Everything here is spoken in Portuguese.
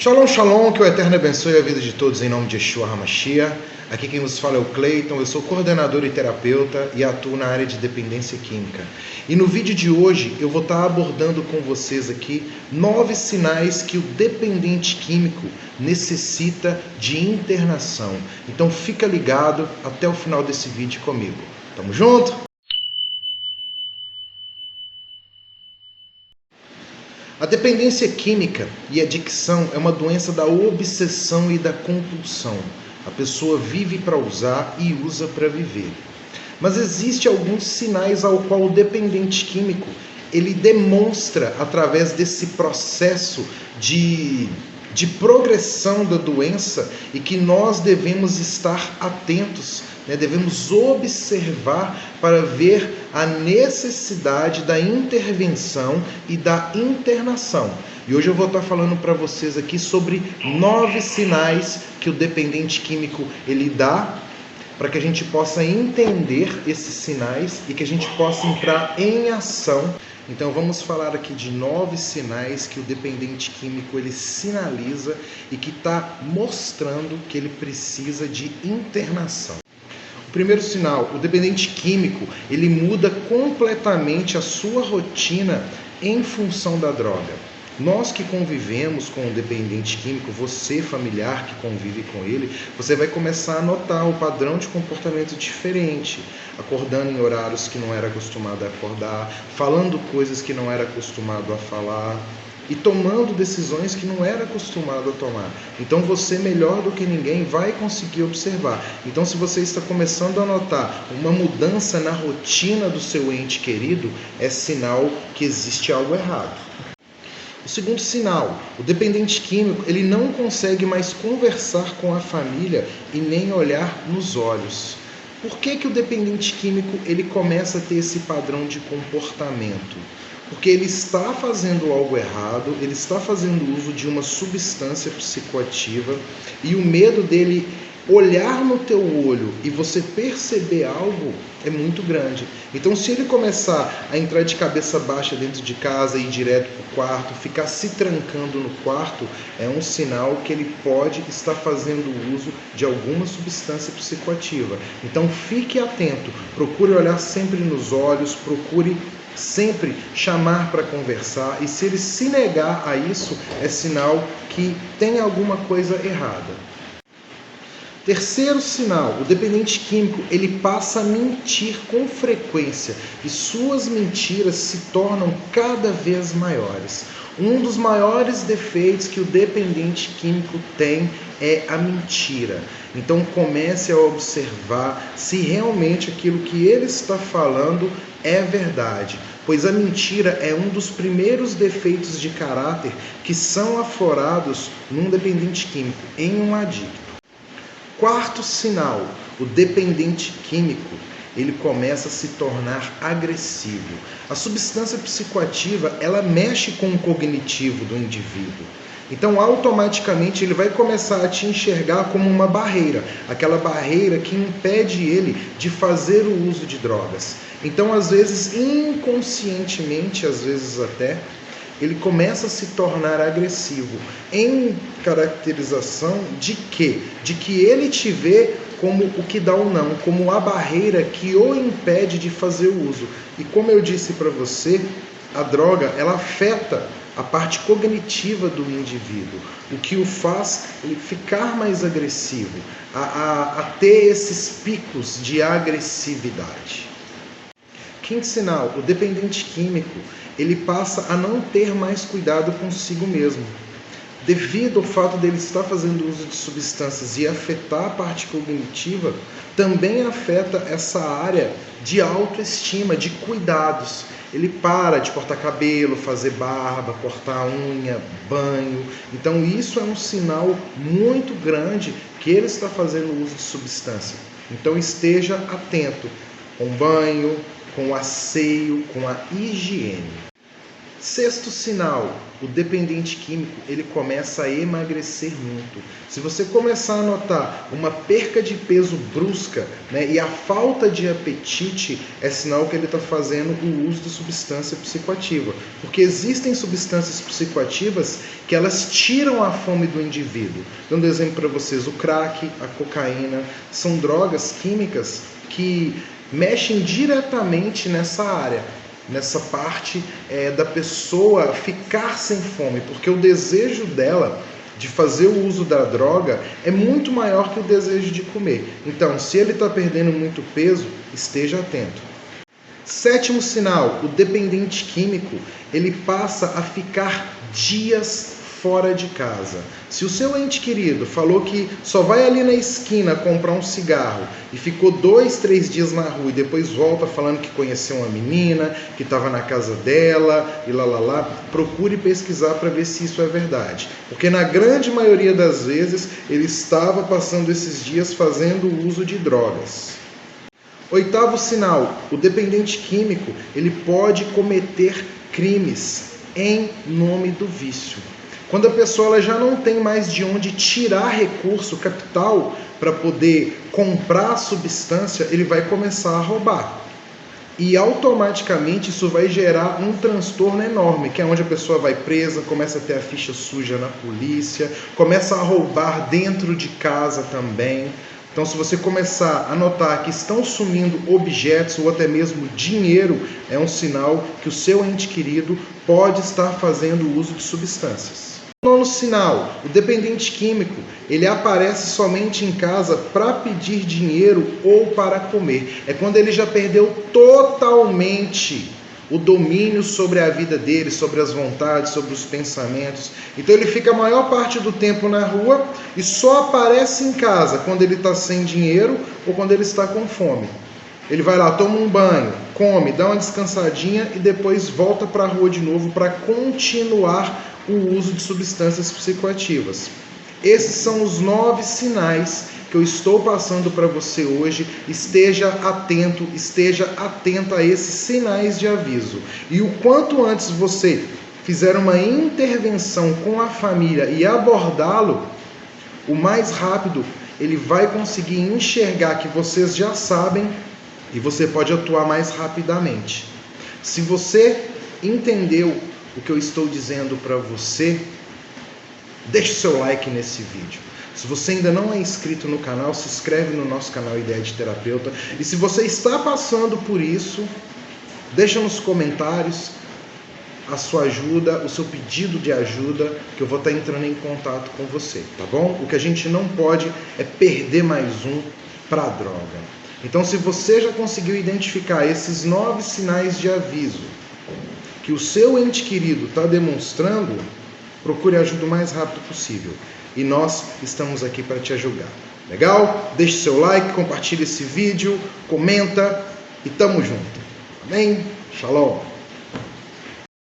Shalom, shalom, que o Eterno abençoe a vida de todos em nome de Yeshua HaMashiach. Aqui quem vos fala é o Cleiton, eu sou coordenador e terapeuta e atuo na área de dependência química. E no vídeo de hoje eu vou estar abordando com vocês aqui 9 sinais que o dependente químico necessita de internação. Então fica ligado até o final desse vídeo comigo. Tamo junto? A dependência química e adicção é uma doença da obsessão e da compulsão. A pessoa vive para usar e usa para viver. Mas existem alguns sinais ao qual o dependente químico ele demonstra através desse processo de progressão da doença e que nós devemos estar atentos, devemos observar para ver a necessidade da intervenção e da internação. E hoje eu vou estar falando para vocês aqui sobre 9 sinais que o dependente químico ele dá, para que a gente possa entender esses sinais e que a gente possa entrar em ação. Então vamos falar aqui de 9 sinais que o dependente químico ele sinaliza e que está mostrando que ele precisa de internação. O primeiro sinal, o dependente químico, ele muda completamente a sua rotina em função da droga. Nós que convivemos com o dependente químico, você familiar que convive com ele, você vai começar a notar o padrão de comportamento diferente, acordando em horários que não era acostumado a acordar, falando coisas que não era acostumado a falar e tomando decisões que não era acostumado a tomar. Então você, melhor do que ninguém, vai conseguir observar. Então se você está começando a notar uma mudança na rotina do seu ente querido, é sinal que existe algo errado. O segundo sinal, o dependente químico, ele não consegue mais conversar com a família e nem olhar nos olhos. Por que o dependente químico ele começa a ter esse padrão de comportamento? Porque ele está fazendo algo errado, ele está fazendo uso de uma substância psicoativa e o medo dele olhar no teu olho e você perceber algo é muito grande. Então se ele começar a entrar de cabeça baixa dentro de casa e ir direto para o quarto, ficar se trancando no quarto, é um sinal que ele pode estar fazendo uso de alguma substância psicoativa. Então fique atento, procure olhar sempre nos olhos, procure sempre chamar para conversar, e se ele se negar a isso, é sinal que tem alguma coisa errada. Terceiro sinal, o dependente químico, ele passa a mentir com frequência e suas mentiras se tornam cada vez maiores. Um dos maiores defeitos que o dependente químico tem é a mentira. Então comece a observar se realmente aquilo que ele está falando é verdade, pois a mentira é um dos primeiros defeitos de caráter que são aflorados num dependente químico, em um adicto. Quarto sinal, o dependente químico, ele começa a se tornar agressivo. A substância psicoativa, ela mexe com o cognitivo do indivíduo. Então, automaticamente, ele vai começar a te enxergar como uma barreira, aquela barreira que impede ele de fazer o uso de drogas. Então, às vezes, inconscientemente, às vezes até, ele começa a se tornar agressivo, em caracterização de quê? De que ele te vê como o que dá ou não, como a barreira que o impede de fazer o uso. E como eu disse para você, a droga, ela afeta a parte cognitiva do indivíduo, o que o faz ficar mais agressivo, a ter esses picos de agressividade. Quinto sinal, o dependente químico, ele passa a não ter mais cuidado consigo mesmo. Devido ao fato dele estar fazendo uso de substâncias e afetar a parte cognitiva, também afeta essa área de autoestima, de cuidados. Ele para de cortar cabelo, fazer barba, cortar unha, banho. Então isso é um sinal muito grande que ele está fazendo uso de substância. Então esteja atento com banho, com o asseio, com a higiene. Sexto sinal, o dependente químico, ele começa a emagrecer muito. Se você começar a notar uma perca de peso brusca, né, e a falta de apetite, é sinal que ele está fazendo o uso de substância psicoativa. Porque existem substâncias psicoativas que elas tiram a fome do indivíduo. Dando exemplo para vocês, o crack, a cocaína, são drogas químicas que mexem diretamente nessa área. Nessa parte da pessoa ficar sem fome, porque o desejo dela de fazer o uso da droga é muito maior que o desejo de comer. Então, se ele está perdendo muito peso, esteja atento. Sétimo sinal, o dependente químico, ele passa a ficar dias fora de casa. Se o seu ente querido falou que só vai ali na esquina comprar um cigarro e ficou 2, 3 dias na rua e depois volta falando que conheceu uma menina, que estava na casa dela e lá, procure pesquisar para ver se isso é verdade. Porque na grande maioria das vezes ele estava passando esses dias fazendo uso de drogas. Oitavo sinal, o dependente químico, ele pode cometer crimes em nome do vício. Quando a pessoa ela já não tem mais de onde tirar recurso, capital, para poder comprar a substância, ele vai começar a roubar. E automaticamente isso vai gerar um transtorno enorme, que é onde a pessoa vai presa, começa a ter a ficha suja na polícia, começa a roubar dentro de casa também. Então, se você começar a notar que estão sumindo objetos ou até mesmo dinheiro, é um sinal que o seu ente querido pode estar fazendo uso de substâncias. Nono sinal, o dependente químico, ele aparece somente em casa para pedir dinheiro ou para comer. É quando ele já perdeu totalmente o domínio sobre a vida dele, sobre as vontades, sobre os pensamentos. Então ele fica a maior parte do tempo na rua e só aparece em casa quando ele está sem dinheiro ou quando ele está com fome. Ele vai lá, toma um banho, come, dá uma descansadinha e depois volta para a rua de novo para continuar o uso de substâncias psicoativas. Esses são os 9 sinais que eu estou passando para você hoje. Esteja atento a esses sinais de aviso. E o quanto antes você fizer uma intervenção com a família e abordá-lo, o mais rápido ele vai conseguir enxergar que vocês já sabem e você pode atuar mais rapidamente. Se você entendeu o que eu estou dizendo para você, deixe o seu like nesse vídeo. Se você ainda não é inscrito no canal, se inscreve no nosso canal Ideia de Terapeuta. E se você está passando por isso, deixa nos comentários a sua ajuda, o seu pedido de ajuda, que eu vou estar entrando em contato com você, tá bom? O que a gente não pode é perder mais um para a droga. Então, se você já conseguiu identificar esses 9 sinais de aviso que o seu ente querido está demonstrando, procure ajuda o mais rápido possível. E nós estamos aqui para te ajudar. Legal? Deixe seu like, compartilhe esse vídeo, comenta e tamo junto. Amém? Shalom!